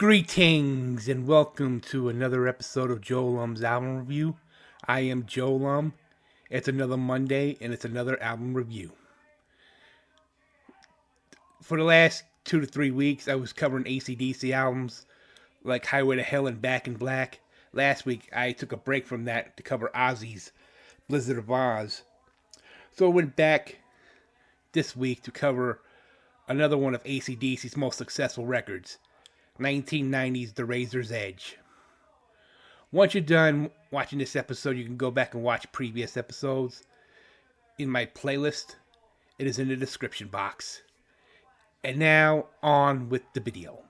Greetings and welcome to another episode of Joe Lum's album review. I am Joe Lum. It's another Monday and it's another album review. For the last 2 to 3 weeks, I was covering AC/DC albums like Highway to Hell and Back in Black. Last week, I took a break from that to cover Ozzy's Blizzard of Ozz. So I went back this week to cover another one of AC/DC's most successful records, 1990's The Razor's Edge. Once you're done watching this episode, you can go back and watch previous episodes in my playlist. It is in the description box. And now, on with the video.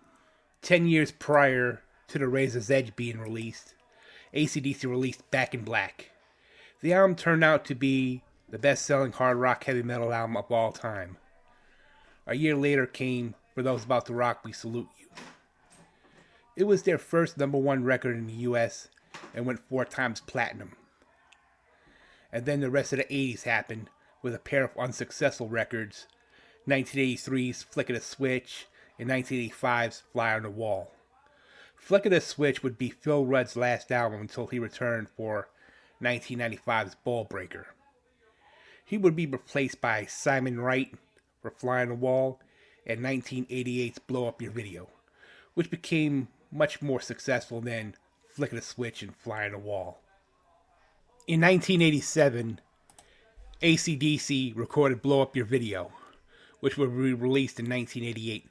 10 years prior to The Razor's Edge being released, AC/DC released Back in Black. The album turned out to be the best-selling hard rock heavy metal album of all time. A year later came For Those About to Rock, We Salute You. It was their first #1 record in the US and went 4 times platinum. And then the rest of the 80s happened with a pair of unsuccessful records, 1983's Flick of the Switch and 1985's Fly on the Wall. Flick of the Switch would be Phil Rudd's last album until he returned for 1995's Ball Breaker. He would be replaced by Simon Wright for Fly on the Wall and 1988's Blow Up Your Video, which became much more successful than Flick of the Switch and Fly on the Wall. In 1987, AC/DC recorded Blow Up Your Video, which would be released in 1988,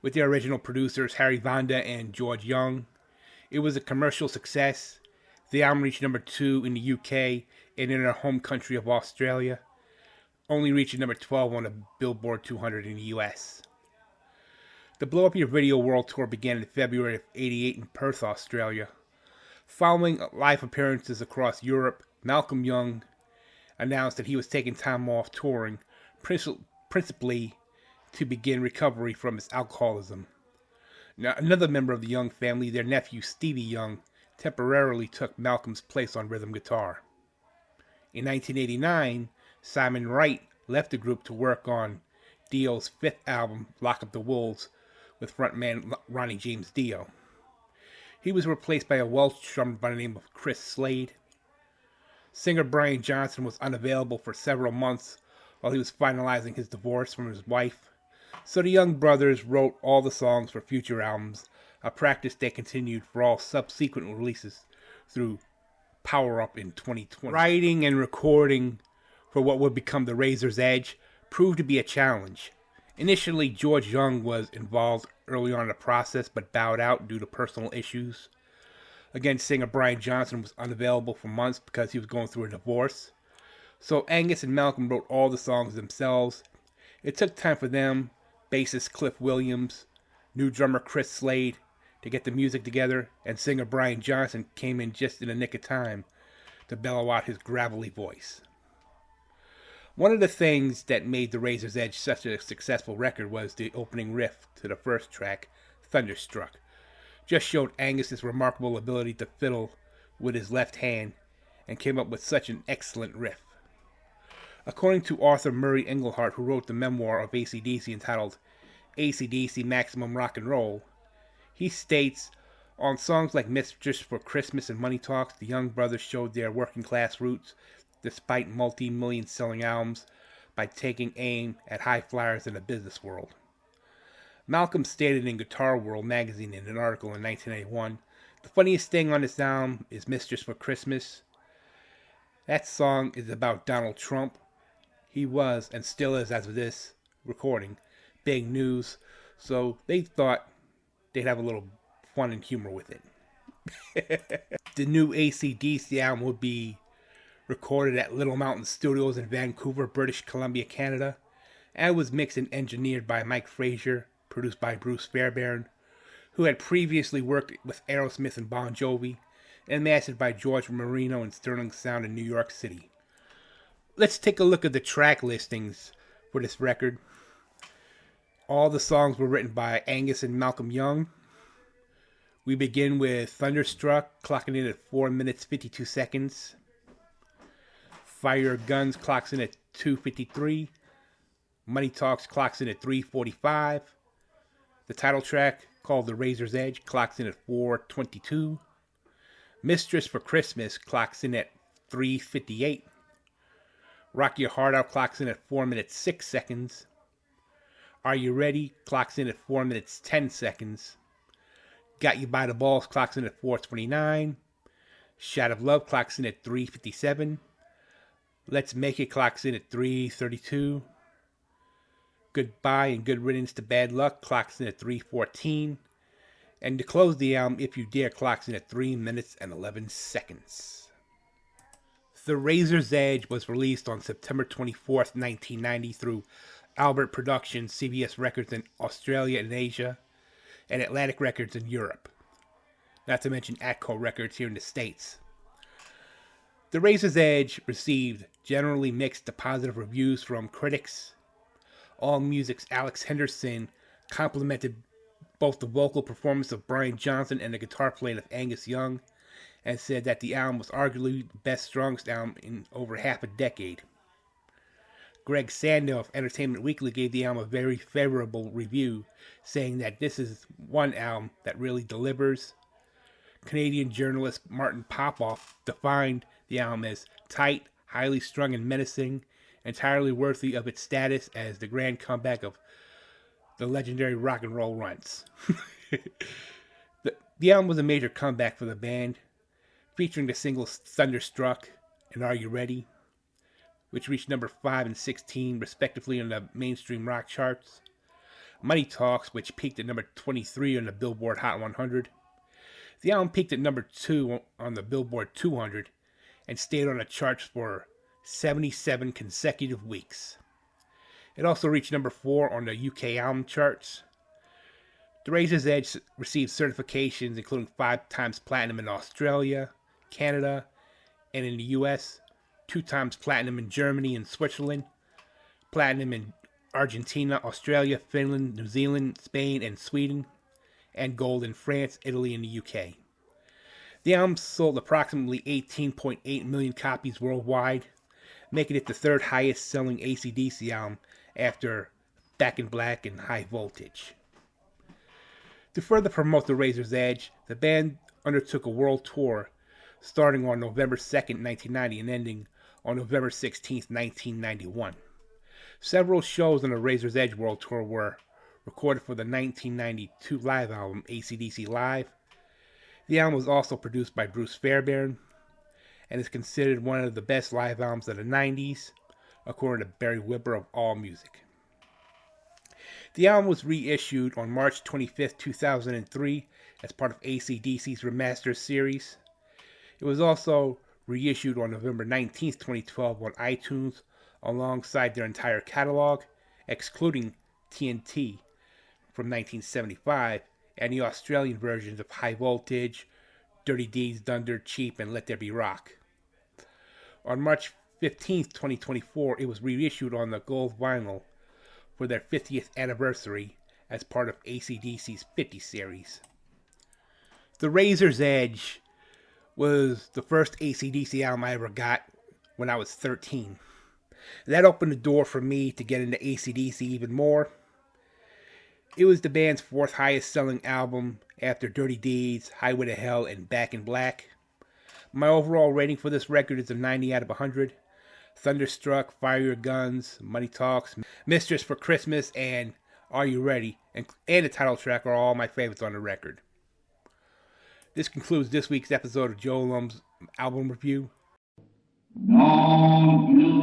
with their original producers Harry Vanda and George Young. It was a commercial success. The album reached #2 in the UK and in their home country of Australia, only reaching #12 on the Billboard 200 in the US. The Blow Up Your Video World Tour began in February of '88 in Perth, Australia. Following live appearances across Europe, Malcolm Young announced that he was taking time off touring, principally to begin recovery from his alcoholism. Now, another member of the Young family, their nephew Stevie Young, temporarily took Malcolm's place on rhythm guitar. In 1989, Simon Wright left the group to work on Dio's 5th album, Lock Up the Wolves, with frontman Ronnie James Dio. He was replaced by a Welsh drummer by the name of Chris Slade. Singer Brian Johnson was unavailable for several months while he was finalizing his divorce from his wife, so the Young brothers wrote all the songs for future albums, a practice they continued for all subsequent releases through Power Up in 2020. Writing and recording for what would become The Razor's Edge proved to be a challenge. Initially, George Young was involved early on in the process, but bowed out due to personal issues. Again, singer Brian Johnson was unavailable for months because he was going through a divorce. So Angus and Malcolm wrote all the songs themselves. It took time for them, bassist Cliff Williams, new drummer Chris Slade, to get the music together, and singer Brian Johnson came in just in the nick of time to bellow out his gravelly voice. One of the things that made The Razor's Edge such a successful record was the opening riff to the first track, Thunderstruck. Just showed Angus's remarkable ability to fiddle with his left hand and came up with such an excellent riff. According to Arthur Murray Engelhart, who wrote the memoir of AC/DC entitled AC/DC Maximum Rock and Roll, he states, on songs like Mistress for Christmas and Money Talks, the Young brothers showed their working class roots despite multi-million selling albums by taking aim at high flyers in the business world. Malcolm stated in Guitar World magazine in an article in 1981, the funniest thing on this album is Mistress for Christmas. That song is about Donald Trump. He was, and still is as of this recording, big news, so they thought they'd have a little fun and humor with it. The new AC/DC album would be recorded at Little Mountain Studios in Vancouver, British Columbia, Canada, and was mixed and engineered by Mike Frazier, produced by Bruce Fairbairn, who had previously worked with Aerosmith and Bon Jovi, and mastered by George Marino and Sterling Sound in New York City. Let's take a look at the track listings for this record. All the songs were written by Angus and Malcolm Young. We begin with Thunderstruck, clocking in at 4 minutes 52 seconds. Fire Your Guns clocks in at 2:53. Money Talks clocks in at 3:45. The title track, called The Razor's Edge, clocks in at 4:22. Mistress for Christmas clocks in at 3:58. Rock Your Heart Out clocks in at 4 minutes 6 seconds. Are You Ready clocks in at 4 minutes 10 seconds. Got You by the Balls clocks in at 4:29. Shot of Love clocks in at 3:57. Let's Make It clocks in at 3:32. Goodbye and Good Riddance to Bad Luck clocks in at 3:14. And to close the album, If You Dare clocks in at 3 minutes and 11 seconds. The Razor's Edge was released on September 24th, 1990 through Albert Productions, CBS Records in Australia and Asia, and Atlantic Records in Europe. Not to mention Atco Records here in the States. The Razor's Edge received generally mixed to positive reviews from critics. AllMusic's Alex Henderson complimented both the vocal performance of Brian Johnson and the guitar playing of Angus Young, and said that the album was arguably the best, strongest album in over half a decade. Greg Sandell of Entertainment Weekly gave the album a very favorable review, saying that this is one album that really delivers. Canadian journalist Martin Popoff defined the album as tight, highly strung and menacing, entirely worthy of its status as the grand comeback of the legendary rock and roll Runts. The album was a major comeback for the band, featuring the singles Thunderstruck and Are You Ready, which reached number 5 and 16 respectively on the mainstream rock charts. Money Talks, which peaked at number 23 on the Billboard Hot 100. The album peaked at number 2 on the Billboard 200 and stayed on the charts for 77 consecutive weeks. It also reached number 4 on the UK album charts. The Razor's Edge received certifications including 5 times platinum in Australia, Canada, and in the US, 2 times platinum in Germany and Switzerland, platinum in Argentina, Australia, Finland, New Zealand, Spain, and Sweden, and gold in France, Italy, and the UK. The album sold approximately 18.8 million copies worldwide, making it the third highest selling AC/DC album after Back in Black and High Voltage. To further promote The Razor's Edge, the band undertook a world tour starting on November 2nd, 1990 and ending on November 16th, 1991. Several shows on the Razor's Edge World Tour were recorded for the 1992 live album AC/DC Live. The album was also produced by Bruce Fairbairn and is considered one of the best live albums of the 90s, according to Barry Whipper of AllMusic. The album was reissued on March 25th, 2003 as part of AC/DC's Remastered series. It was also reissued on November 19th, 2012 on iTunes alongside their entire catalog, excluding TNT from 1975 and the Australian versions of High Voltage, Dirty Deeds, Thunder, Cheap, and Let There Be Rock. On March 15th, 2024, it was reissued on the gold vinyl for their 50th anniversary as part of AC/DC's 50 series. The Razor's Edge was the first AC/DC album I ever got when I was 13. That opened the door for me to get into AC/DC even more. It was the band's 4th highest selling album after Dirty Deeds, Highway to Hell, and Back in Black. My overall rating for this record is a 90 out of 100. Thunderstruck, Fire Your Guns, Money Talks, Mistress for Christmas, and Are You Ready? And the title track are all my favorites on the record. This concludes this week's episode of Joe Lum's album review. Don't